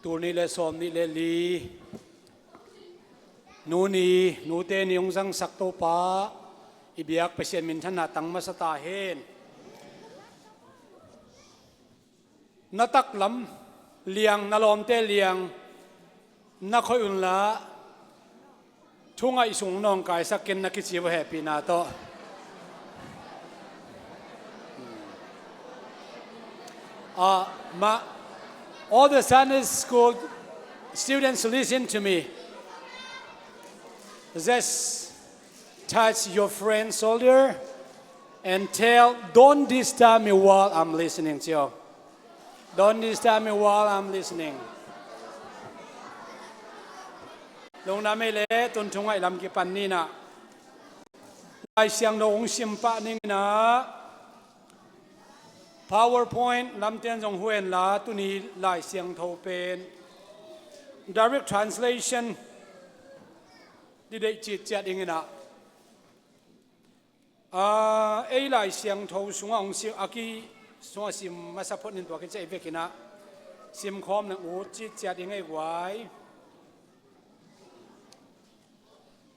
ตูนี่เลสอมนี่เลลีนูนี่นูเตนิยงสังสักโตปาอิบยักเปเซียนมินทนาตังมาสตาเฮนนัตักลำเลียงนลอมเตเลียงนักคอยอุ่นละช่วงไอสุงนองกายสักเกนนักกิจวัตรแฮปปี้นาโตมา all the Sunday school students listen to me. Just touch your friend's shoulder and tell, don't disturb me while I'm listening to you. Don't disturb me while I'm listening. ลงน้ำไม่เละตุนทุ่งไอ้ลำกิปันนี่นะลายเสียงลงซิมปะนี่นะ PowerPoint ลำเตียนจงหวนละตุนี้ลายเสียงโทเป็น Direct Translation ดีเด็กจิตจัดเองนะไอ้ลายเสียงโทสูงองซิอากีส่วนซิมมาสัพพนินตัวกันใจเวกินะซิมคอมนังอูจิตจัดเองไอ้ไว้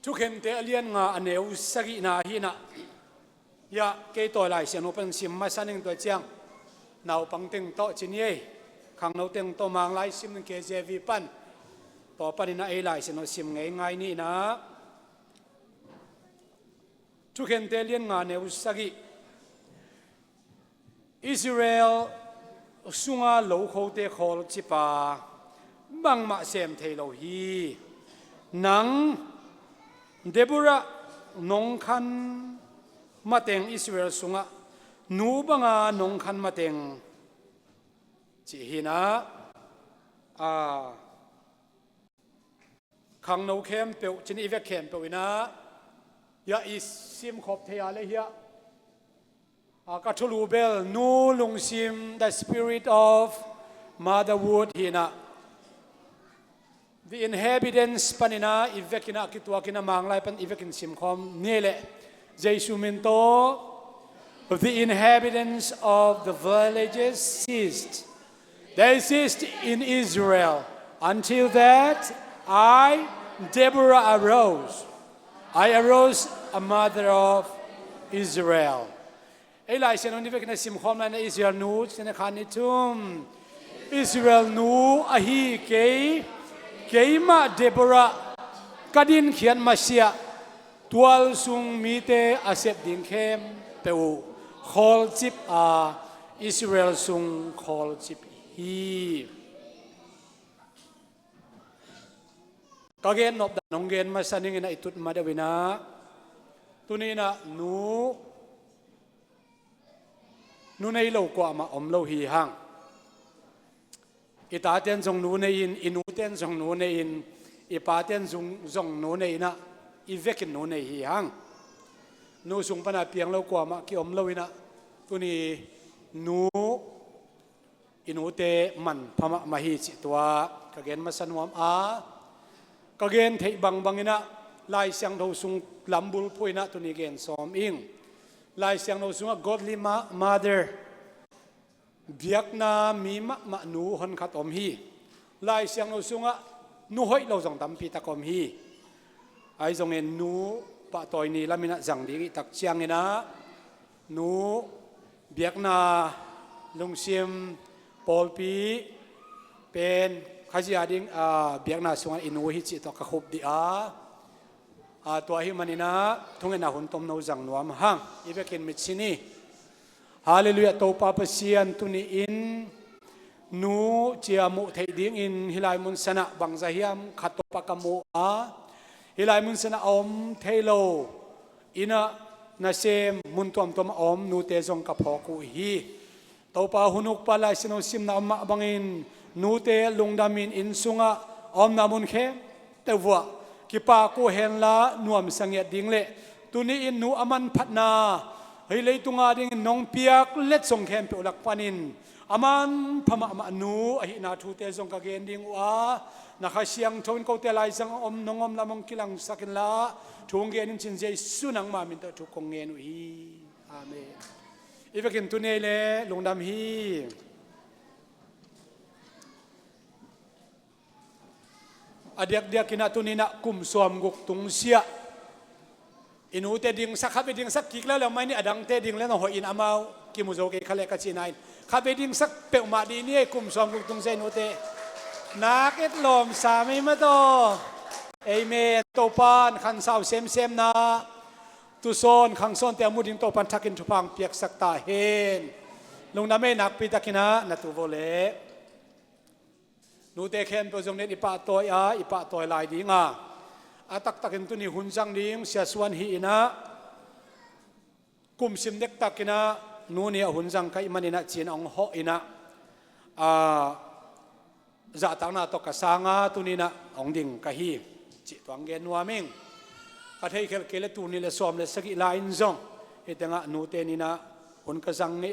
ทุกเห็นเตเลียนงาอันเนวสกินาฮีนะยาเกยตัวลายเสียงโอเป็นซิมมาสันเองตัวเจียงนาวปังเต็งโตจินเย่ขังนาวเต็งโตมังลายซิมนึงเกเจวีปันต่อไปนี่นะไอ้ลายเสียงโอซิมง่ายๆนี่นะทุกเห็นเตเลียนงาเนวสกิอิสราเอลสุงาโลโคเตโคลจิปาบังมาเซมเทโลฮีนังเดบุระนงคันมาเต็งอิสราเอลสุงะนูบังานงคันมาเต็งจีฮีนะขังนูเข้มเปียวจินอีเวกเข้มเปียวนะยาอิซิมขบเทียเลยเฮียกัทลูเบลนูลุงซิม the spirit of motherwood ฮีนะThe inhabitants panina ivekina kitwakina manglay pan ivekin simkom nile Jesu minto the inhabitants of the villages ceased. They ceased in Israel until that I Deborah arose. I arose a mother of Israel. Eli senon ivekina simkom na Israel nu sinakanitum Israel nu ahi kay Keima Deborah kadin khian masia tual sung mite asep din khem peu khol chip Israel sung khol chip hi kagen nop da nonggen masaning ina itut madawina tunina nu nei lo kwa ma om lo hi hang ita ten zong nu nei in inu ten zong nu nei in ipa ten zong nu nei na i vekin nu nei hi hang nu sung pana piang lo kwa ma ki om lo ina tu ni nu inu te man phama ma hi chi tua ka gen ma sanwam ka gen thei bang ina lai siang tho sung lambul puina tu ni gen som ing lai siang tho sung a godly mother biak na mi ma nu hon khat om hi lai siang no sunga nu hoi lo jong tam pi ta kom hi ai jong en nu pa toy ni lamina jang di tak chiang ina nu biak na lungsim polpi pen khajia ding biak na sunga inu hi chi to ka khup di to hi manina thungena hun tom no jang nuam hang ibekin mitchini Hallelujah to papa sian tuni in nu chiamu thei ding in hilai mun sana bang zahiam khatopa kamu hilai mun sana om thailo ina na sem mun tom om nu te jong ka phoku hi to pa hunuk pala sino sim na ma bangin nu te lungdamin in sunga om na mun khe tewa ki pa ko hen la nuam sanget ding le tuni in nu aman phatna Hei lei tunga ding nong piak let song khem pe ulak panin aman phama ma nu ahi na thu te jong ka gen ding na kha siang thon ko te lai sang om nongom lamong kilang sakin la thung gen in chin jai sunang ma min ta thu kong ngen hi amen ivekin tu ne le lungdam hi อเดียกเดียกินาตุนินะกุมสวมกุกตุงเสียอินูเตดิงสักขับไปดิงสักกิกแล้วไม่นี่อดังเตดิงแล้วน้องหัวอินอามาวกิมุโจเกขเลกัชินายขับไปดิงสักเปะมาดีนี่กุมสวมกุกตุงเซนูเตนักเอ็ดลมสามีมาโตเอเมโตปานขันสาวเซมเซมนาตุโซนขังโซนเตียมุดิงโตปันทักินทุพังเปียกสักตาเฮนลงน้ำไม่นักปีตะกินะนัตุโวเลนูเตเข็มตัวจงเนติปะตัวอิปะตัวลายดีงาอาตักตักินตุนีหุ่นจังดิ้งเสียส่วนฮีนะกุมสิมเด็กตักินะนูนี่หุ่นจังใครมันนะจีนองหอินะจะตั้งนาตกสางาตุนีนะองดิ่งกะฮีจิตวังเกนัวมิงกะเทยเคลเคลตุนีเลสอมเลสกิลาอินซงเอตังะนูเตนีนะหุ่นกะจังนี่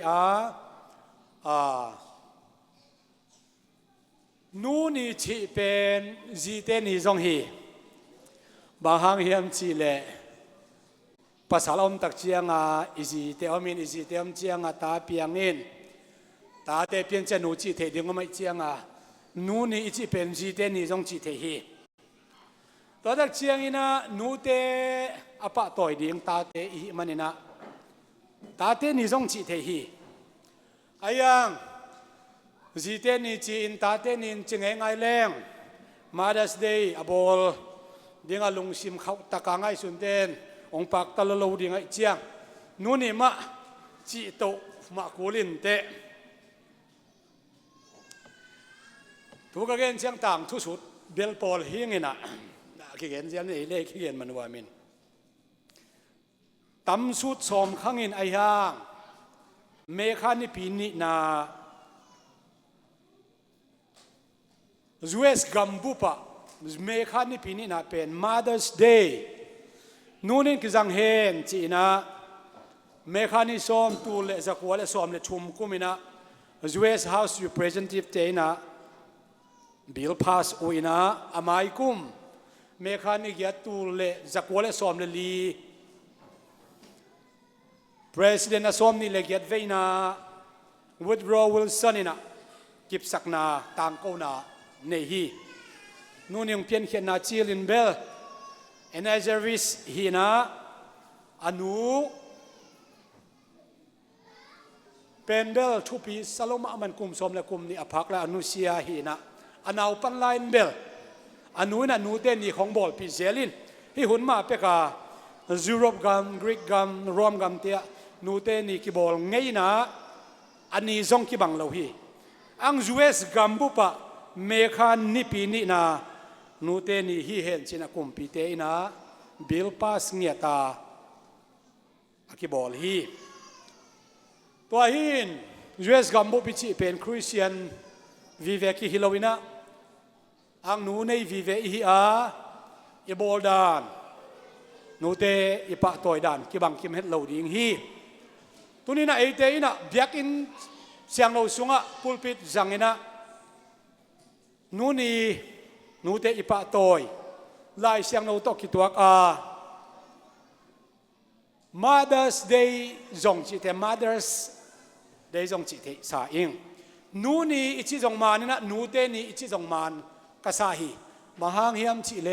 นูนี่ชีเป็นจีเตนี่ซงฮีบางฮังเฮียมชีเลภาษาลมตักเจียงอิจิเตอมินอิจิเตอมเจียงตาเปียงอินตาเตเปียงเจนูจีเทดิงก็ไม่เจียงนูนี่อิจิเป็นจีเตนี่ซงจีเทฮีตัวตักเจียงอินะนูเตอปะต่อยดิงตาเตอิมันอินะตาเตนี่ซงจีเทฮีอายังจีเตนี่จีอินตาเตนี่จิงเองไงแรงมาดัสเดย์อบอลดิ้งลุงซิมเขาตะกางไงสุนเดนองปักตะลลูดิ้งไอเจียงนู่นนี่มะจีโตมะกูลินเตทุกเรื่องเชียงต่างทุสุดเบลปอลฮิงนะขี้เกียจเชียงนี่เล่ขี้เกียจมันว่ามินตำสุดสมขังอินไอฮางเมฆานิปีนินาUS กัมพูปะเมฆานิปีนินาเป็น Mother's Day นู่นนี่คือจังเฮนจีนะเมฆานิสอมตูเลจักวาเลสอมเลชุมกุมินะ US House Representative เจนะบิลพาสอุยนะอามายกุมเมฆานิกยาตูเลจักวาเลสอมเลลี President สอมนี่เลกยาเวนะ Woodrow Wilson นี่นะกิบสักนาต่างกูนาเนฮีนู่นยังเพียนเขียนนาจีลินเบลเอ็นไอเซอร์วิสฮีนะอนุเป็นเบลทุปีสโลมามันกุมสมและกุมนี่อภักและอนุเซียฮีนะอนาวปันไลน์เบลอนุน่ะนูเตนี่ของบอลปีเซลินที่หุ่นมาเปกายูโรปกัมกรีกกัมรวมกัมเตียนูเตนี่กีบอลไงนะอันนี้ซงกีบังเราฮีอังยูเอสกัมบุปะเมฆานิปีนินานูเตนี่ฮีเห็นชินะกุมปีเตนะบิลปาสเงียตาอากิบอลฮีตัวหินยูเอสกัมบุปิจิเป็นคริสเตียนวิเวกิฮิโลวินะอังนูในวิเวฮีอาอิบอลดานนูเตอิปะตอยดานกิบังกิมเฮตโลดิงฮีตัวนี้นะเอเตนะเบียกินเสียงเราสุงะพูลปิดจังเนะนูนี่นูเตอิปะตอยไล่เสียงเราตกิตัวMother's Day จงจิตเต Mother's Day จงจิตเตสาอิงนูนี่อิจิจงมานี่นะนูเตนี่อิจิจงมานกษาฮีมหางเฮียมจิเล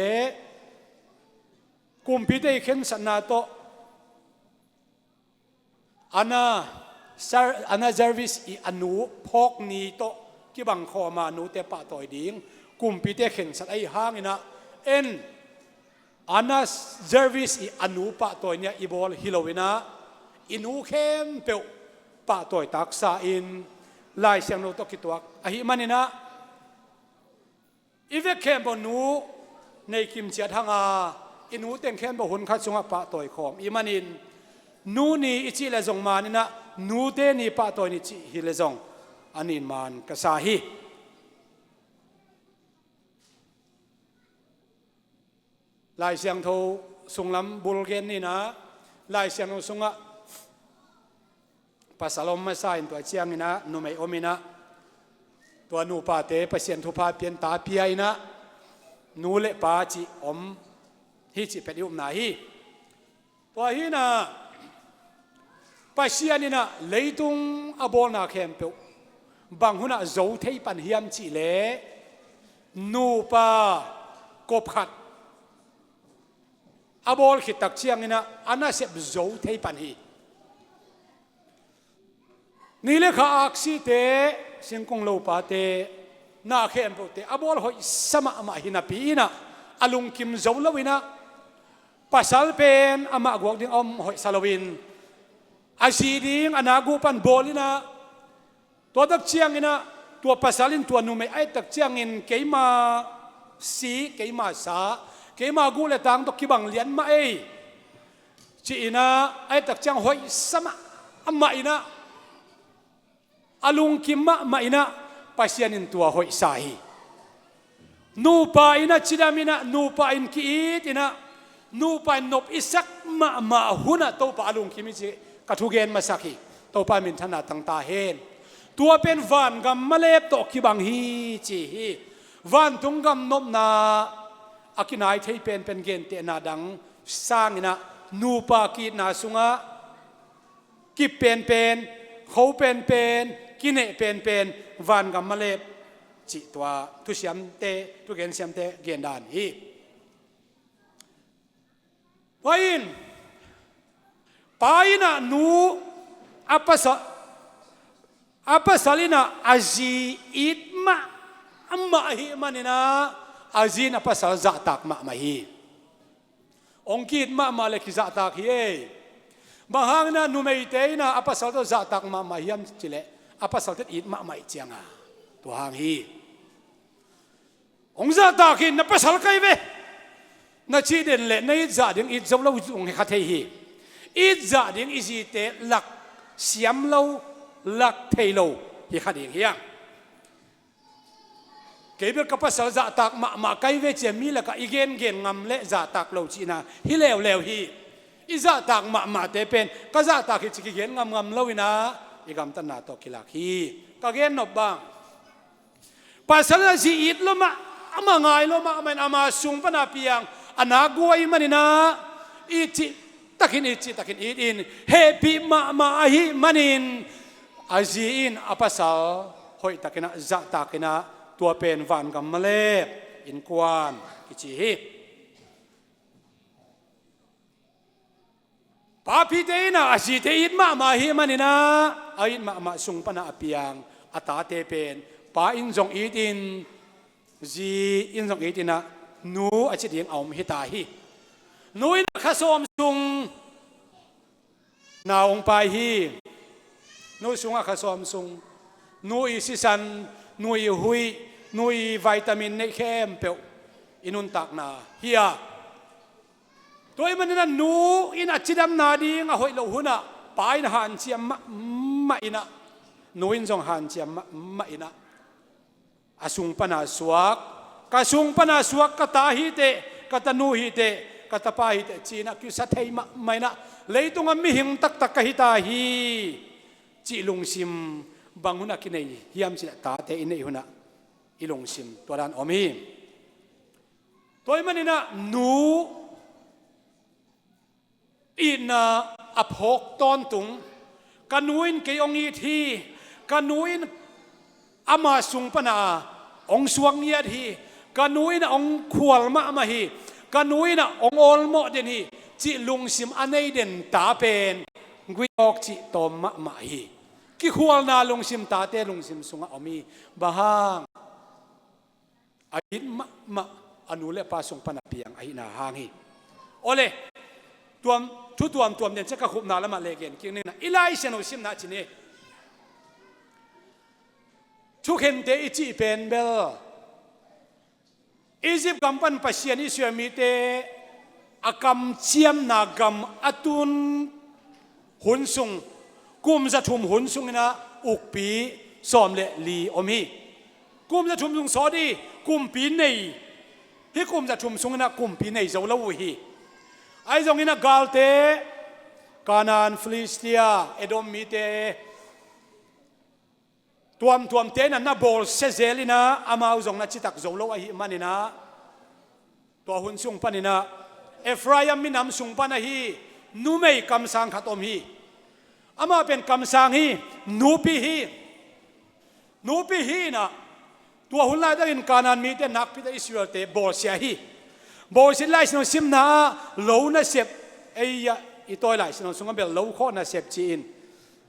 กุมพิเตเข้มสันนาโตอันน่าเซอร์วิสอีอนุพกนี้โตที่บังคอมานูเตปะต่อยดิ้งกุมพิเตเข่งสัตไอห้างนี่นะเอ็นอันน่าเซอร์วิสอีอนุปะต่อยเนี่ยอีบอลฮิโลวินะอินูเข้มเปวปะต่อยตักษาอินไล่เสียงโนโตกิตัวอหิมันนี่นะอีเวกเข้มบนนูในคิมเจียทางอินูเต็งเข้มบนหุ่นคัดสงปะต่อยของอีมันอินนูนี่อิจิเลจงมานี่นะนูเตนี่ปะต่อยนี่จิฮิเลจงอันนี้มันกษาฮีลายเสียงโทสุงลำบุลเกนนี่นะลายเสียงโทสุงะภาษาลมไม่ใช่ตัวเชียงนี่นะนูไม่อมินะตัวนูปาเตปเสียนทุพาเปียนตาเปียนะนูเลปาจิอมฮิจิเป็นยุมนาฮีตัวฮีนะปเสียนี่นะเลยตุงอบอลนาเข้มเปวบางหุนะโจเทปันเฮียมจิเลนูปา กบขัดอบอลขิดตักเชียงนี่นะอันน่าเสพโจเทปันฮีนี่เลยข้าอักษิเตเสียงกงโลปาเตน่าเขียนโปเตอบอลหอยสมามาหินาปีนะอลุงคิมโจลวินะปัสสาวะเป็นอามากวกดิ้งอมหอยซาลวินอาชีดิ้งอนากูปันบอลินะตัวตักเชียงนี่นะตัวปัสสาวะตัวนุ่มไอตักเชียงอินเกี่ยมาสีเกี่ยมาสาเกี่ยมากูเลยต่างตกกีบังเลียนมาเอจีนะไอตักเชียงหอยสมาอามาอินะอลุงคิมมาอินะปัสยานินตัวหอยสาฮีนูปาอินะชิดามินะนูปาอินกีอินะนูปานนบอิสักมาหุนะตัวปาลุงคิมิจิกระทุเกนมาสักฮีตัวปามินธนาตั้งตาเฮนตัวเป็นวันกำมาเล็บตกกีบังฮีจีฮีวันตุงกำนบนาอากินายที่เป็นเกณฑ์เตนาดังสร้างนะนูปากีนาสุงะกิเป็นเขาเป็นกินเนเป็นวันกำมาเล็บจิตัวทุเสียมเตทุเกณฑ์เสียมเตเกณฑ์ดานฮีวัยนไปนะนูอัปสลินะอาจีอิดมาอัมมาฮีมันนะอาจีนอัปสลจัตักมาฮีองคิดมาเล็กจัตักฮีบางนะนูไม่เตยนะอัปสลจัตักมาฮีมจิเลอัปสลต์อิดมาอีจังอ่ะตัวหางฮีองจัตักฮีนับสลใครเวนาชีเด่นเล่ในจ่าดิ่งอิดจงเราจงให้ขัดให้อิดจ่าดิ่งอิจิเตหลักเสียมเราหลักเทโลให้ขัดเฮียงเกี่ยวกับภาษาจ่าตักมาใครเวจมีละก็อีเกนงำเละจ่าตักเราจีน่ะฮิเลวฮีอิจ่าตักมาเตเป็นก็จ่าตักฮิจิเกนงำเราวินะอีกำตันนาตกิลักฮีก็เกนนบบางภาษาจีอิดลมาไงลมามันอามาสุงปนาเปียงอนากูไอมันนะอิจิตักินอินเฮปีมาฮิมันอินอาจีอินอภาษาหอยตักินะจัตักินะตัวเป็นวันกำมะเลอินกวนกิจิฮิปาพิเตนะอาจีเตอินมาฮิมันนะอินมาสุงปนาเปียงอัตาเตเป็นปาอินจงอินจีอินจงอินนะนูอาจิตยังเอาไม่ตายฮีนูอินข้าสมสุงนาองไปฮีนูสุงข้าสมสุงนูอิสิสันนูอิหุยนูอิวิตามินในเข้มเปียวอินุนตักนาเฮียตัวมันนั่นนูอินอาจิดำนาดีงาหอยเหล่าหุนะไปนะหันเชียมมาอินะนูอินจงหันเชียมมาอินะอาสุงปนาสวกกาสุงปนาสวกกตาฮิเตกตนูฮิเตกตปาฮิเตจีนักยุสัตย์ไม่นะเลยตรงมิหิงตักฮิตาฮีจีลุงซิมบางหุนักกินเฮียมสิตาเตอินเนหุนะอิลุงซิมตัวนั้นอมีตัวมันนี่นะนูอินะอภกตอนตุงกันูอินเกยองอีทีกันูอินอามาสุงปนาองสวงเยียดฮีกันูอินองขวลมาฮีกันูอินองอลโมเดนฮีจิลุงซิมอันนี้เด่นตาเป็นกุยออกจิตอมมาฮีกิขวลนาลุงซิมตาเตลุงซิมสุงอามีบาฮังอายินมาอนุเลปาสุงปนาเปียงอายินาฮังฮีโอเลตัวเด่นจะกระขุบนาละมาเลเกนกินนี่นะอิไลเซนุซิมนาจินีทุกเห็นเตอิจิเป็นเบลอียิปต์กำปั้นปัสยานิสยามีเตอากำเชียมนากำอตุนหุนซุงกุมจะทุ่มหุนซุงนะอุกปีสอมเลลีอมีกุมจะทุ่มซุงสอดีกุมปีในที่กุมจะทุ่มซุงนะกุมปีในเจ้าละวุฮีไอ้ตรงนี้นะกาลเตกานันฟิลิสเตียเอโดมมีเตตัวเต้นน่ะบอลเซเซลินะอามาอุจงนัจิตักโจโลอาหิมันนี่นะตัวหุ่นสุงปันนี่นะเอฟรายามินำสุงปันนะฮีนูไม่คำสั่งขัดอมฮีอามาเป็นคำสั่งฮีนูปีฮีนะตัวหุ่นลายได้ยินการนันมีเตนักพิจอิสราเอลเตบอลเสียฮี โบสิไลสโนซิมนาโลน่าเสพไอ้ยะอีตัวไลสโนสุงเบลโลโคน่าเสพจีน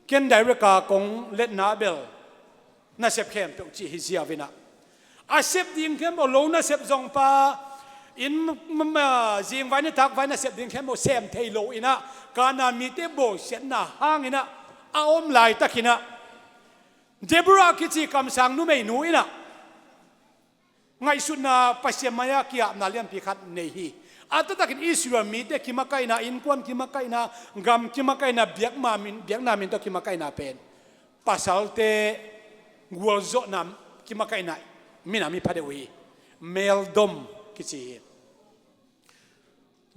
เกินไดเรกากงเล็ดนาเบลน่าเสพเข้มเปจีฮิซิอาวินะอาเสพดิ้งเข้มโบโลน่าเสพจงปาอินมาจิงไว้ในทักไว้น่าเสพดิ้งเข้มโบเซมเทโลอินะการนามีเตโบเสนนาห้างอินะอาอมไลตักินะเดบราคิจิคำสั่งนู้ไม่นู้อินะไงสุดนาปัสยามายากิอานาเลียนพิคัดเนฮีอาตตะกินอิสราเอลมีเด็กกิมาไกนาอินควันกิมาไกนากำกิมาไกนาเบียกมามินเบียกนามินตัวกิมาไกนาเป็นปัสสาวะเตกัวโจนามกิมาไกนามินามิพัดเวเมลดมกิจิ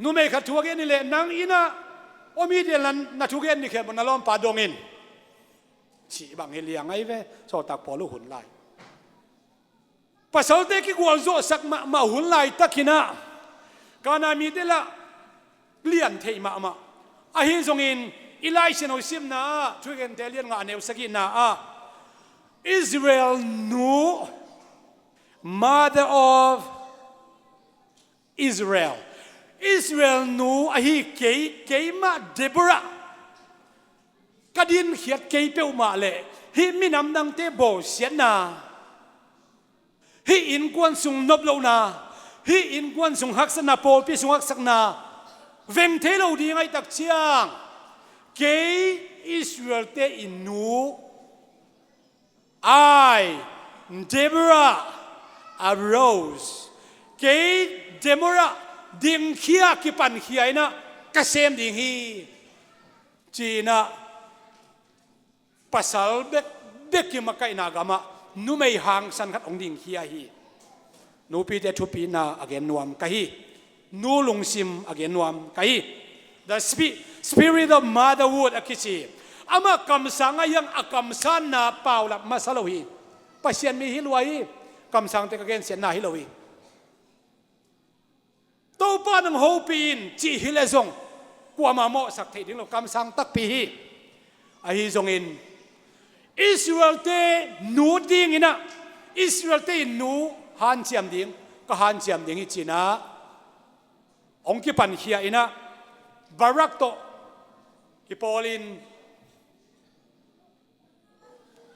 นู้ไม่ขัดทัวร์กันนี่แหละนางอินะโอมีเดียนนัทุกเย็นนี่แค่บนนรกป่าดงอินชีบังเฮลียงไงเว้โซตักพอลูหุ่นไลปัสสาวะเตกิกัวโจสักมาหุ่นไลตักขินะการนามีเดละเลียนเทมามาอาหินทรงอินอิไลเชนอซิมนาช่วยกันเตเลียนงานเนวสกินาอิสราเอลนู mother of Israel อิสราเอลนูอาหิเกย์มาเดบรากัดินเขียดเกย์เปียวมาเลยฮิมินำดังเตโบเสียนาฮิอินกวนสุงนบโลนาฮีอินกวนสุงฮักษณาโพลพิสุงฮักษณาเวงเทโลดีไงตักเชียงเกย์อิสราเอลเตอินูไอเดบราอาโรสเกย์เดโมราดิงเขียกิปันเขียนะกเกษมดิงฮีจีน่าปัสสาวะเด็กกิมาไกนากามานุไม่ห่างสันขัดองดิงเขียฮีนูปีเตทุปีนาอเกนนวมกะฮีนูลุงซิมอเกนนวมกะฮี the spirit of motherhood อคิชีอามาคำสั่งยังอักคำสั่งนาเปล่าหลับมาสลาวีปัจเจียนมีฮิลวายคำสั่งเตกเกนเสียนาฮิลวีตัวป้านังโฮปีนจีฮิเลซงกว่ามาโมสักทีดิ้งเราคำสั่งตักปีฮีอาฮิซงอินอิสราเอลเตนูดิ้งอินะอิสราเอลเตนูฮันเจียมดิ้งก็ฮันเจียมดิ้งอีจีน่าองค์กิปันเขียอินะบารักโตกิปอลิน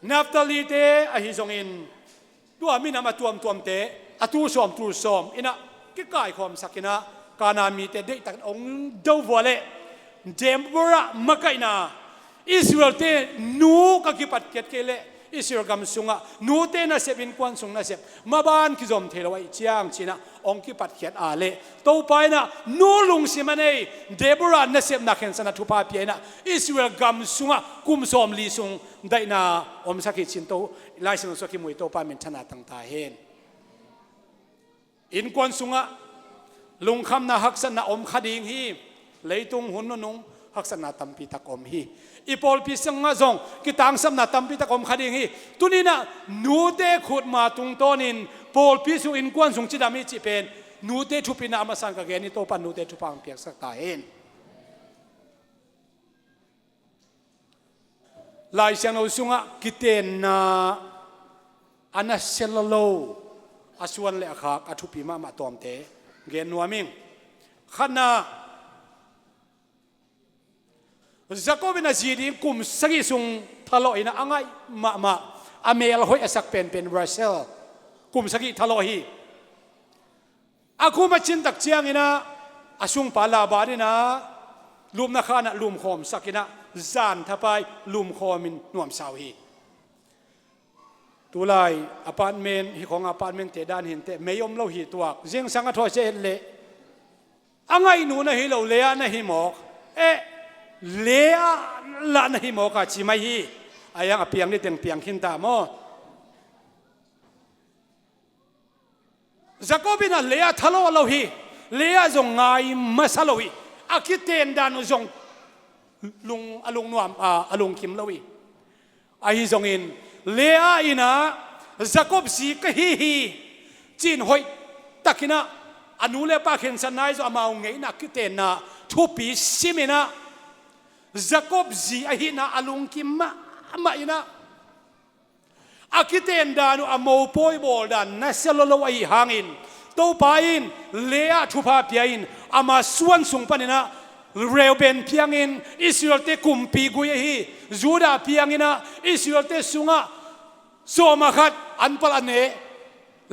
นับตาลีเตอหิซงอินตัวมินามาตัวมเตอตูสอมอินะกิกายความสักอินะการนามีเตเด็กตักองเดววเลเจมบระมะไกนาอิสราเอลเตนูกกิปัดเกตเกเลอิสราเอลกำสุงะนูเตนะเซบินควันสุงนะเซบมาบ้านกิจอมเทลวายเจียงจีนะองกิปัดเขียนอาเลตัวไปนะนูลุงสิมันเอเดบรานะเซบนักเห็นสนัทุพาเปียนะอิสราเอลกำสุงะกุมสอมลีสุงได้นะอมสักชินโตไลซินสุกิมุยโตปามินชนะตั้งตาเห็นอินควันสุงะลุงคำนะฮักษณะอมขดิงฮีเลยตุงหุนนุงฮักษณะตัมปีตะกอมฮีอีพอลพิสังงาจงกิตังสัมนาตัมปีตะกอมขดิงฮีตุนีนะนูเตขุดมาตุงโตนินพอลพิสุอินกวนสุงจิดามิจิเป็นนูเตทุปินามาสังกะเกนิโตปันนูเตทุปังเปียกสักตาเห็นลายเสียงเราสุงะกิเตนนาอันนั้นเซลโลอาส่วนเลขากอทุปิมาตอมเตเกนนัวมิงขณะจักรบินาจีดีกุมสกิสุงทะเลาะอินะอ่างไงมาอเมลหอยสักเป็นรัสเซลกุมสกิทะเลาะฮีอากูมาจินตักเจียงอินะอาสุงปาลาบานินะลุมนักขานะลุมคอมสักอินะจานทับไปลุมคอมินนวมสาวฮีตุลายอพาร์ตเมนต์ของอพาร์ตเมนต์เตดานเห็นเตไม่ยอมเล่าฮีตัวเจียงสังกัดหัวเจเละอ่างไงหนูนะฮีเราเละนะฮีหมอกเลี้ยละนะฮิโมกาชิมาฮีอายังอภิยังนี่เต็งเปียงขินตามอจักรบินาเลี้ยทะเลาะเราฮีเลี้ยจงไงมาสลาวีอาคิเตนดานุจงลุงนวมลุงคิมเราวีอาฮิจงอินเลี้ยอินะจักรบสีกฮีจีนหอยตักินะอนุเลปาเข็นสันนายจะมาเอาไงนักคิเตนนะทุปีซิมินะจักรบจีอาหินาอลุงกิมมาอินะอาคิเตนดานุอโมโพยบอลดันนัสเลโลไอหางอิน ตัวไปอินเลี้ยทุพาเปียอินอามาส่วนสุงปันนะเร็วเป็นเพียงอินอิสราเอลเตกุมปีกุยฮีจูดาเพียงอินะอิสราเอลเตสุงะโซมาขัดอันปลาเน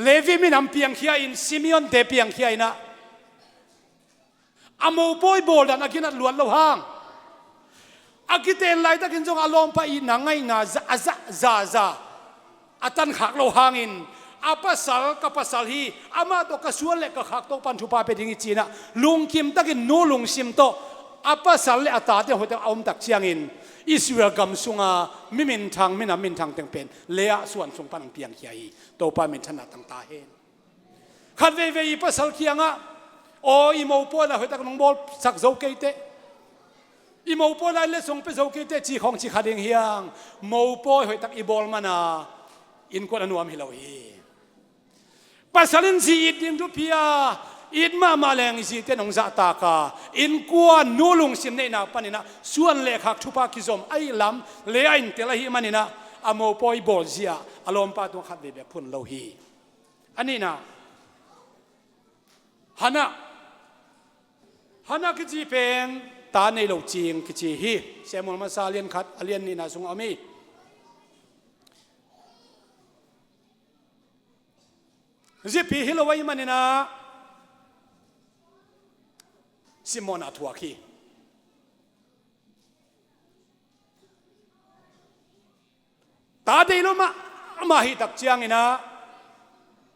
เลวีมินำเพียงขี้อินซิมิออนเตเพียงขี้อินะอามูปอยโบดันอากินัดล้วนเราห่างอากิเตนไลตะกินจงอารมณ์ไปอินนังไงงาซาอาตันขักเราห่างอินอาปัสสาวกับปัสสาวฮีอามาตัวกระสวนเล็กกับขักตัวปันทุปาเป็นอย่างจีน่ะลุงคิมตะกินนูลุงซิมโตอาปัสสาวเลอาตาเดียวหัวแต่อมตักเชียงอินอิสราเอลกำสุงามิมินทางมินามินทางเต็งเป็นเลี้ยส่วนสุงปันเปียงขี้ฮีตัวปามินถนัดต่างตาเห็นขัดเวปัสสาวเคียงอ่ะโอ้อีโมปอละหัวแต่กน้องบอลสักโจเกเตอีโมปอละเล่ส่งไปโจเกเตจีของจีขัดเองเฮียงโมปอหัวแต่อีบอลมานาอินกวนอนุามฮิลาวีปัสสาวะสีอิดยังทุพียอิดมาแรงสีเตนองซาตากาอินกวนนูลุงสิมเนนาปนินะส่วนเล็กหักทุปากิซอมไอลำเลี้ยอินเตละฮีมันนี่นะอโมปอยบอลเซียอารมณ์ปาตัวขัดเบบพุ่นโลฮีอันนี้นะฮานะกิจีเป็นตาในโลกจริงกิจีฮีเซมุลมาซาเลียนขัดอเลียนนี่นะสุงอามีจิปีฮิโลวัยมันนี่นะซิมอนาทัวคีตาเดลมาฮิตักเจียงนี่นะ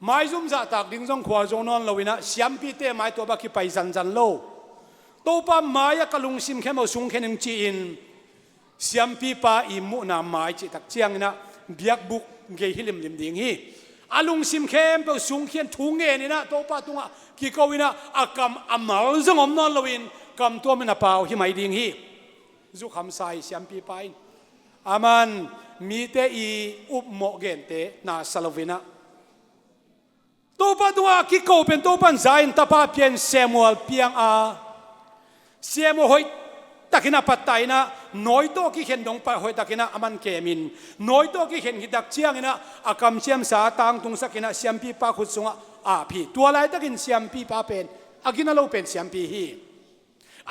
ไม่ซุ่มจะตักดิ้งจงขวาจงนอนเราวินะเสียมปีเต้ไม่ตัวบักขี้ไปจันโลตัวป้าไม้กะลุงซิมแค่มาสุงแค่หนึ่งจีนเสียมปีป้าอิมุนาไม้จิตักเจียงนี่นะเบียกบุกเกยฮิลิมดิ่งฮีอาลุงซิมเข้มไปสูงเขียนทุ่งเงินนี่นะตัวป้าตุงอ่ะกี่กวินะอากำอามาลจงอมนอนลวินกำตัวมันน่ะเปล่าที่ไม่ดิ่งฮีจุคำใส่เสียมปีไปอามันมีเตอีอุบโมเกนเตนาสลวินะตัวป้าตุงอ่ะกี่กเป็นตัวป้าใจน์ตาป้าเพียนเซมัวเพียงเซมัวหอยตะกินะปัตไตนะน้อยตัวกี่เห็นดงไปหอยตะกินะอามันเกมินน้อยตัวกี่เห็นหิดักเชียงนะอากำเชียมสาตังตุงสักินะเสียมปีป้าขุดสงะพี่ตัวไรตะกินเสียมปีป้าเป็นอากินะเราเป็นเสียมปีฮี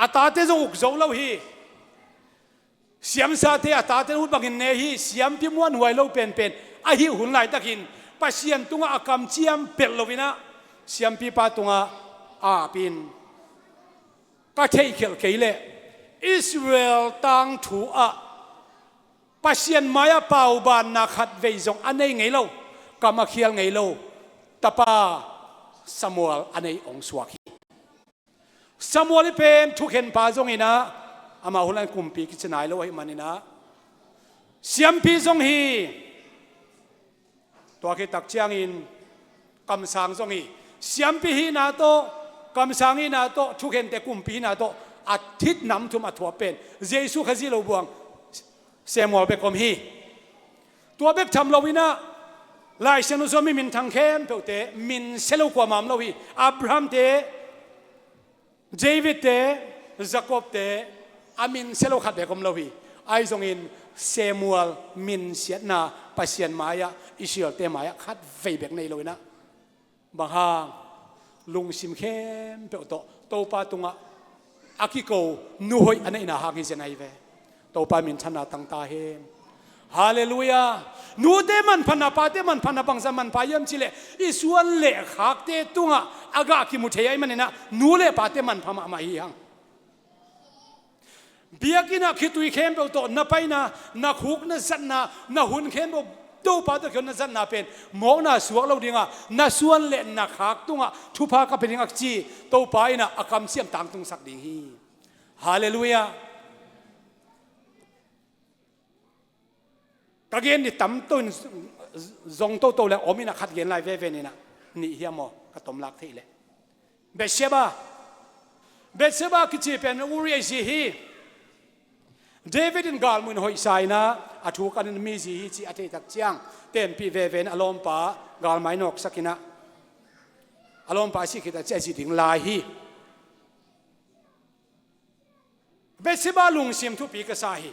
อาตาเตจงอุกโจเราฮีเสียมสาเตอาตาเตอุดบักินเนฮีเสียมปีม้วนหวยเราเป็นอาฮิหุ่นไรตะกินปัสเซียนตุงอากำเชียมเป็ดเราวินะเสียมปีป้าตุงปินก็เทเขลเกยเลอิสราเอลตั้งถูปัสเซียนมายาเป่าบานนักขัดเวจงอันนี้ไงเรากำมาเขียนไงเราตาป้าสมัวอันนี้องสวากีสมัวนี่เป็นทุกเห็นป้าจงอีนะอามาหุ่นกุมปีกิจนายเราให้มันนี่นะเสียมปีจงฮีตัวกิตักเชียงอินกำสังจงฮีเสียมปีฮีนาโตกำสังฮีนาโตทุกเห็นแต่กุมปีนาโตอาทิตย์น้ำทุ่มอัฐวเป็นเยซูขจิโลบวงเซมัวเบกอมฮีตัวเบกทำเราวินะลายเซนุสมิมินทางเข้มเปล่าเตมินเซลูกว่ามามเราวิอับราฮัมเตเดวิดเตยากอบเตอามินเซลูขัดเบกอมเราวิไอซงอินเซมัวมินเสียนาปัสเซียนมายาอิสราเอลเตมายาขัดเฟยเบกในเราวินะบางฮาลุงซิมเข้มเปล่าโตปาตุงะอากิโกนูหอยอันนี้นะหากินเซนัยเวตัวปามินชนะตั้งตาเฮมฮาเลลูยานูเตมันพันนาปาเตมันพันนาบังสมันพายมชิเลอิส่วนเละหักเตตุงะอากากิมุเทียมันนี่นะนูเละปาเตมันพามาฮีฮังเบียกินะคิดตุยเข้มเปล่าตัวนับไปนะขุกนะสันนะหุ่นเข้มเปล่าตัวปาตัวคนนั้นสันนะเป็นหมอนะสวกเราดิ่งะนะส่วนเละนะหักตุงะทุพากับเป็นอักจีตัวไปนะอากำเสียมต่างตุงสักดิ่งฮีฮาเลลูยาก็เกณฑ์นี่ตั้มต้นจงโตแล้วอมินะขัดเกณฑ์ลายเวนี่นะนี่เฮียมอกระตมลักที่เลยเบสเชบาคิดจีเป็นอูริเอซีฮีเดวิดอินกาลมุนหอยไซนะอาทูกันมีซีฮีจีอาทิตย์ตักเจียงเต็มปีเวนอารมณ์ป้ากาลไม่นกสักินะอารมณ์ป้าสิคิดจะเจสิถึงลายฮีเบสเชบาลุงซิมทุปีกษาฮี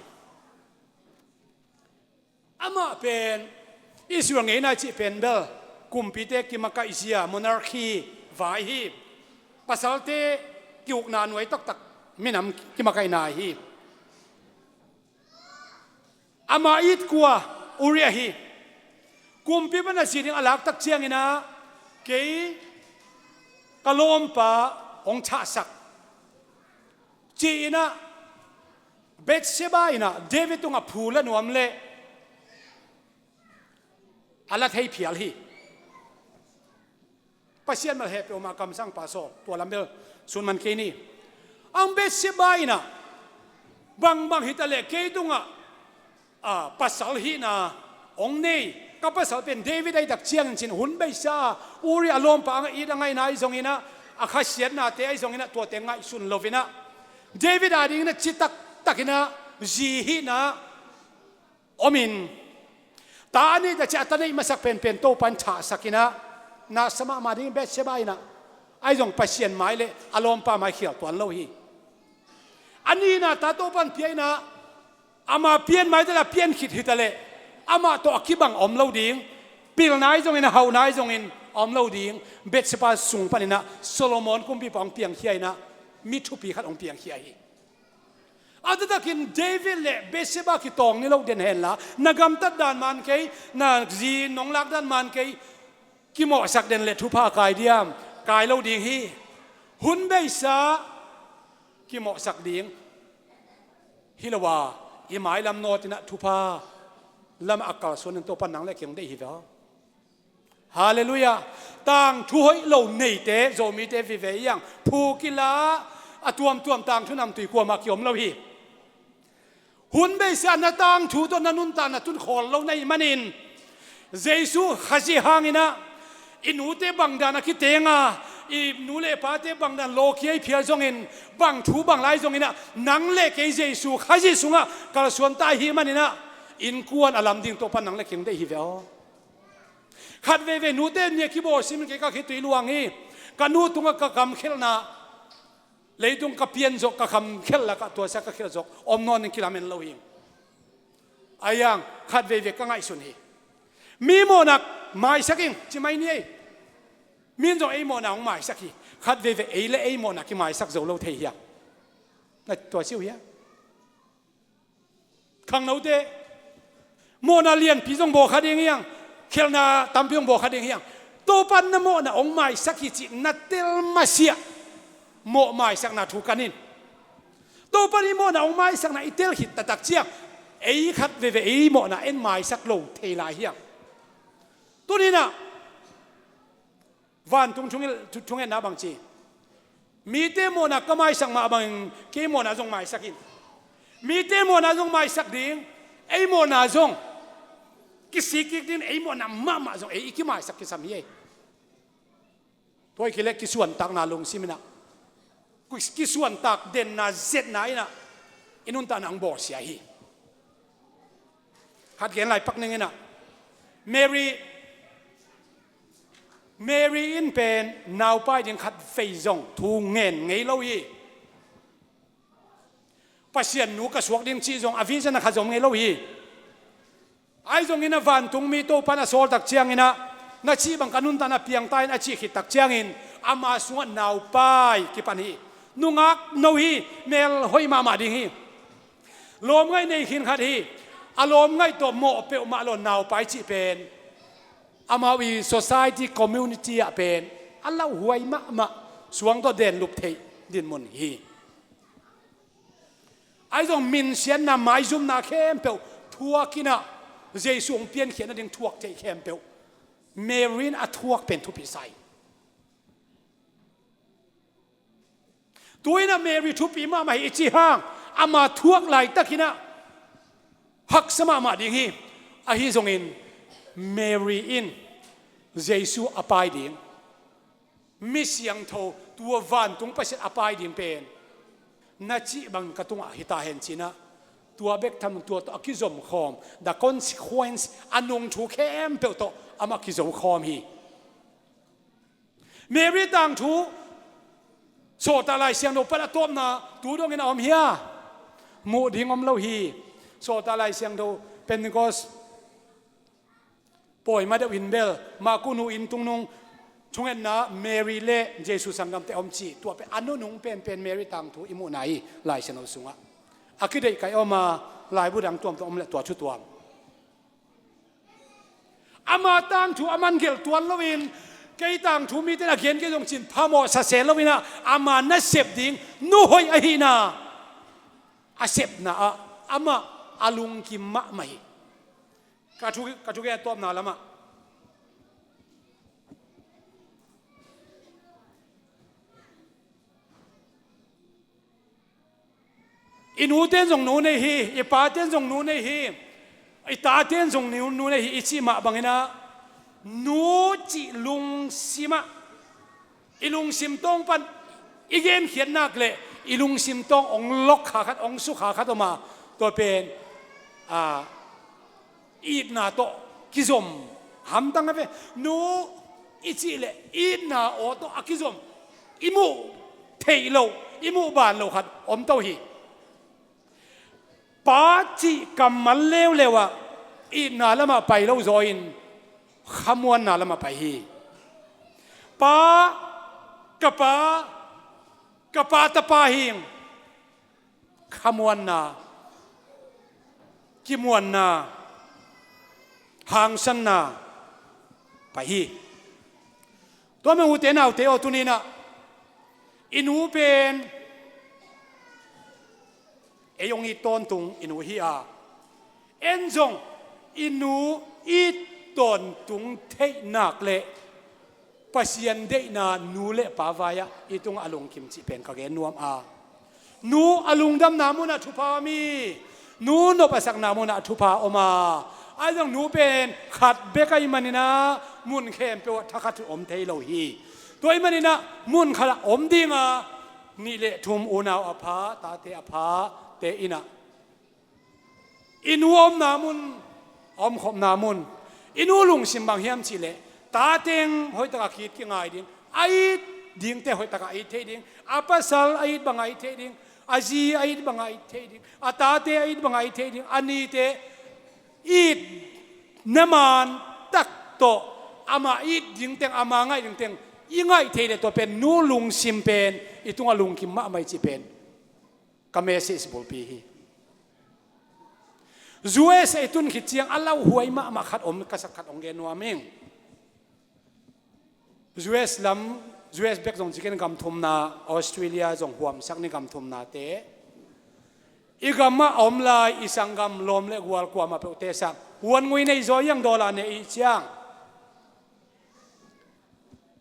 อามาเป็นอิสราเอลไงนะจีเป็นเบลกุมพิเตกิมากาอิสยามอนาร์คีไว vai hi pasal te kiuk na nuai tak tak minam ki makai na hi ama it kwa uria hi kumpi bana siring alak tak chiang ina ke kalom pa ong cha sak chi ina Betseba ina David tunga phula nuam le ala thei phial hi pasien mal he pe ma kam sang pa so to lambel sun man ke ni ang Betseba ina bang hitale ke tunga pasal hi na ong nei ka pasal pen David ai dak chiang chin hun bai sa uri alom pa ang i dangai nai zong ina akhasian na te ai zong ina to te ngai sun lovina David ading na chitak takina zihi na omin ta ani da cha nei masak pen to pan tha sakina na sama ma ding Betseba ina ai zong pasien mai le alom pa mai khial tuan lo hi ani na ta to pan pi na ama pian mai da pian khit hitale ama to akibang om lo ding pil nai zong ina hau nai zong in om lo ding Betseba sung panina Solomon kum pi pang piang hiai na mi thu pi khat ong piang hiai adadakin David le Betseba ki tong ni lo den hen la nagam tat dan man ke na ji nong lak dan man ke ki mo sak den le thu pa kai diam kai lo ding hi hun bei sa ki mo sak ding hilawa i mai lam no tina thu pa lam akal son to pan nang le kyang dei hi da hallelujah tang thu hoi lo nei te zo mi te vi ve yang phu ki la atuam tang thu nam tui kwa ma kyom lo hi hun bei sa na tang thu to nanun ta na tun khol lo nei manin jesu khaji hangina inute bangdana ki tenga i nule pate bangdan lo khiai phial zongin bang thu bang lai zongina nang le ke jesu khaji sunga kal suan ta hi manina in kuan alam ding to pan nang le king dei hi veo khat ve nute ne ki bo sim ke ka khi tui luang hi kanu tunga ka kam khelna leitung ka pian zo ka kham khel la ka to sa ka khel zo om non in kilamen lo hi ayang khat ve ka ngai sun hi mi mo nak mai saking chi mai ni min zo ei mo na ong mai sakhi khat ve ei le ei mo na ki mai sak zo lo thei hi na to siu hi khang no te mo na lian pi jong bo kha ding yang khel na tam pyong bo kha ding yang to pan na mo na ong mai sakhi chi na tel ma sia mo mai sak na thu kanin to pani mo na ong mai sak na itel hit ta tak chiang ei khat ve ei mo na en mai sak lo thei lai hiang tu ni na van tung na bang chi mi te mo na ka mai sak ma bang ke mo na jong mai sakin mi te mo na jong mai sak ding ei mo na jong ki sik din ei mo na ma jong ei ki mai sak ki sam ye toy ki le ki suan tak na lungsim na ki suan tak den na zet na ina inun ta nang bo sia hi hat gen lai pak ning ina Mary in pen now pai ding khat fei zong thu ngen ngei lo yi pasien nu ka suak ding chi zong avi jana kha zong ngei lo yi ai zong ina van tung mi to pana sol tak chiang ina na chi bang kanun ta na piang tai na chi khit tak chiang in ama suan now pai ki pan hi nungak no hi mel hoi ma ding hi lom ngai nei khin khat hi alom ngai to mo pe ma lo now pai chi pen amawi society community a pen alla huai ma suang to den lup thei din mun hi ai dong min sian na mai zum na khem pe thuakina jesu ong pian khian ding thuak thei khem pe Marin a thuak pen thu pi sai tuina Mary thu pi ma hi chi hang ama thuak lai takina hak sama ma ding hi a hi zong in Mary in Jesu apai ding mi siang tho tua van tung paset apai ding pen na chi bang katung hita hen china tua bek tham tua to akizom khom the consequence anung thu khem pe to ama kizom khom hi Mary tang thu so ta lai siang no pa tom na tu dong in om hia mu ding om lo hi so ta lai siang do Pentecost poi ma da win bel ma ku nu in tung nung ชงเอ็นนะเมรีเล่เยซูสังกัมเตอมจีตัวเป็นอนุนุงเป็นเมรีต่างทูอิมุไหนลายเชนอสุงะอาคิดได้ไกออกมาลายบุดังตัวอมเละตัวชุดตัวอามาต่างทูอามันเกลตัวลวินไกต่างทูมีแต่ละเขียนก็ต้องจินพามอสเสลวินะอามานัสเซบดิงนู่หอยอหินาอาเซบนะอามาอาลุงกิมมะไม่กระทุกแกตัวนาละมะอินูเต้นส่งนูในฮีอีป้าเต้นส่งนูในฮีไอตาเต้นส่งนูในฮีอิชิมะบังเนะนูจิลุงซิมะอีลุงซิมตองปันอีเกมเขียนนักเลยอีลุงซิมตององล็อกขาขัดองสุขาขัดออกมาตัวเป็นอีดนาโตกิซอมหำตั้งกันนูอิจิเลอีดนาโอโตอากิซอมอิมูเทยโลอิมูบานโลขัดอมโตฮีป้าจีกำมันเลวเลวะอีน่าละมาไปแล้วจอยน์ขมวนน่าละมาไปฮีป้ากะป้าตะป้าหิงขมวนน่ากิมวนน่าหางสันน่าไปฮีตัวมันอุเทนเอาเทอตุนีน่ะอินูเป็นยงอีตอนตุงอินูฮีอาเอ็นจงอินูอีตอนตุงเทนักเละปัสยันเดนานูเละปาวายะอีตุงอลุงคิมจิเป็นกะเกนนวมอานูอลุงดำนามุนาทุพามีนูนบสักนามุนาทุพาอมาไอ้จังนูเป็นขัดเบกายมันนะมุนเข้มเปวทักขัดอมเทโลฮีตัวไอ้มันนะมุนขละอมดิงานี่เละทุมอุณาอภาตาเตอภาเตอินะอินูอมนามุนอมขบนามุนอินูลุงสิมบางเฮียมชิเลตาเต็งหอยตะกขีดกี่ไงดิ้งไอ้ดิ้งแต่หอยตะกไอ้เทดิ้งอาปัสสาวไอ้บางไอ้เทดิ้งอาจีไอ้บางไอ้เทดิ้งอาตาเตไอ้บางไอ้เทดิ้งอันนี้เตอีดนมันตักโตอามาอีดดิ้งแต่อามาไงดิ้งแต่ยิ่งไงเทเดตัวเป็นนูลุงสิมเป็นอีตุงลุงกิมมะไม่จีเป็นก็เมสซิบอลปีฮีจูเอสไอตุนขิดเชียงอัลลอฮ์หวยมาขัดอมกษัตริย์ขัดองเกนัวมิงจูเอสลำจูเอสเบกจงจิเกนกำทุมนาออสเตรเลียจงหวมสักนิกำทุมนาเตอีกำมาอมลายอีสังกำลมเล็กวัลกว่ามาเปเตสักวันงุยในจอยังดอลลาร์ในอีเชียง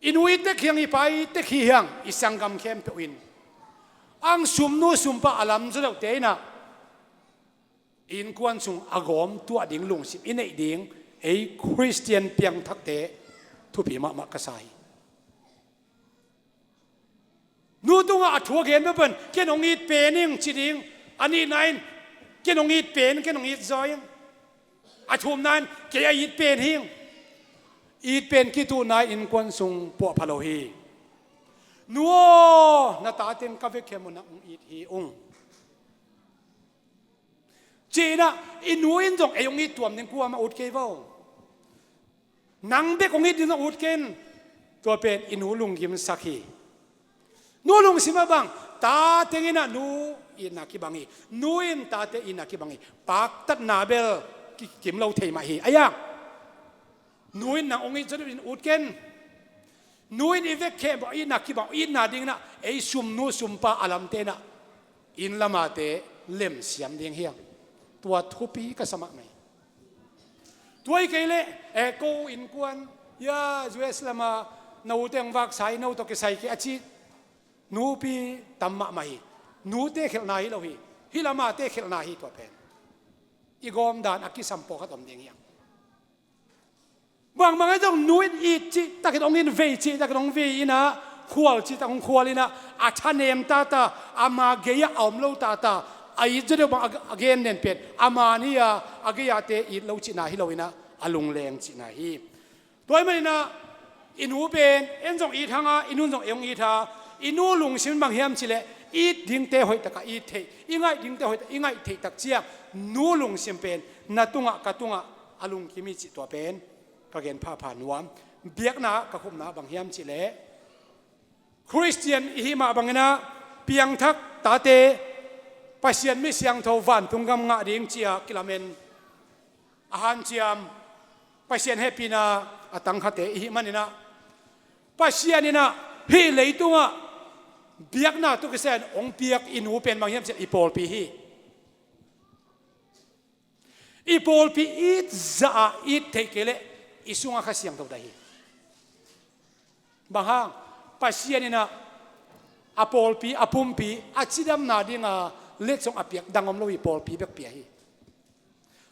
อินุยเตกยังอีไปเตกฮียังอีสังกำเข้มเปวินอังสุมนูสุมปะอลัมจะเดาเตนะอินควนสุงอากอมตัวดิ่งลุงสิอินไอดิ่งไอคริสเตียนเปียงทักเตทุพีมะกษัยนูตุงอาทัวเกนเปิ้นเกนองอีเปนิงจิดิงอันนี้นายเกนองอีเป็นเกนองอีจอยอาทุมนั้นเกยอีเป็นหิงอีเป็นกิตูนายอินควนสุงปวพะโลฮีนัวนาตาเต็มกาเวเคมุนักอีทีองจีน่ะอินูอินจงเอยงอีตัวมันกลัวมาอุดเกวานังเด็กองอีดินอุดเกนตัวเป็นอินูลุงกิมสักฮีนูลุงสิมาบังตาเต็งอินะนูอินักกิบังฮีนูอินตาเตอินักกิบังฮีปากตัดนาเบลกิมเราเทมาฮีอายังนูอินนังองอีจะเป็นอุดเกนนูอินอีเวกเคบอินักกิบังอินนาดิงนะไอซุมนูซุมปาอลัมเตนะอินละมาเตเล่มเสียมดิงเฮียงตัวทุปีก็สมัครไหมตัวอีกเลยโกอินกวนยาจูเอสลามานูเตงวักไซนูตกไซกิอาชีนูปีตัมมะไหมนูเตะเขลนาฮิโลฮีฮิลามาเตะเขลนาฮิตัวเป็นอีกอมดานอักกิสัมโปขัดอมเดียงยังบางไอ้ต้องนูอินอีจิตะกิดองอินเวจิตะกิดองเวอินะควอลจิตะองควอลินะอาชาเนมตาตาอามาเกียอมโลตาตาไอ้จุดเดียวบางอเกนเน้นเป็ดอามานี่อะอเกียเตอีเราจินาฮิโลวินะอลุงแรงจินาฮิตัวมันนะอินูเป็นเอ็นจงอีทางอ่ะอินูจงเอ็งอีทาอินูลุงสินบางเฮียมจิเลอีดิ้งเตหอยตะกะอีเทอีไงดิ้งเตหอยอีไงเทตักเจียนูลุงสินเป็นนาตุงะกะตุงะอลุงกิมิจิตัวเป็นกะเกนผ้าผ่านวม เบียกนะกะคุมนะบางเฮียมจิเลคริสเตียนอิมาบางนะเปียงทักตาเตปัสยันไม่เสียงทวันตุงกำงะดิ่งเจียกิลาเมนอาหารเจียมปัสยันเฮปีนาอตังคเตอิมันนี่นะปัสยันนี่นะเฮเลยตุงะเบียกนะตุกเซนองเบียกอินูเป็นบางเฮียมจิอีโปลปีฮีอีโปลปีอีจะอีเทเกเลอิสุงะข้าเสียงตัวใดบางห้างปัสยันนี่นะอโปลปีอปุ่มปีอาชิดำนาดิงาเล็กสงอเปียกดังอมโลอีโปลปีเปียกเปียฮี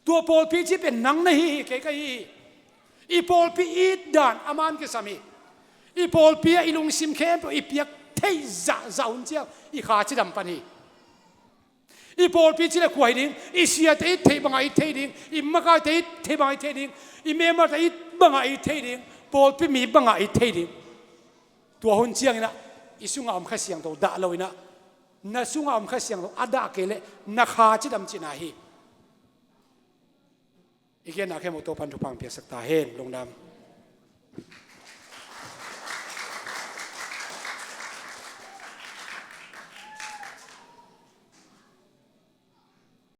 ตัวโปลปีที่เป็นนังในฮีเกยฮีอีโปลปีอีด่านอามันก็สามีอีโปลปีอีลุงซิมเข้มอีเปียกเทจ่าหุ่นเจ้าอีขาชิดำปันฮีอีโปลปีที่เล็กขวายดิ้งอีเสียเตะเทบังไอเทดิ้งอีมะกาเตะเทบังไอเทดิ้งอีเมมาเตะบังไอเทดิ้งโปลปีมีบังไอเทดิ้งตัวหุ่นเจ้านี่นะอีสุงอมข้าเสียงตัวด่าเลยนะน่าสุงอมข้าเสียงตัวอาด่าเกลนักขาจิดำจินาฮีอีกอย่างนักแค่หมดตัวพันธุพังเปียสักตาเฮนลงดำ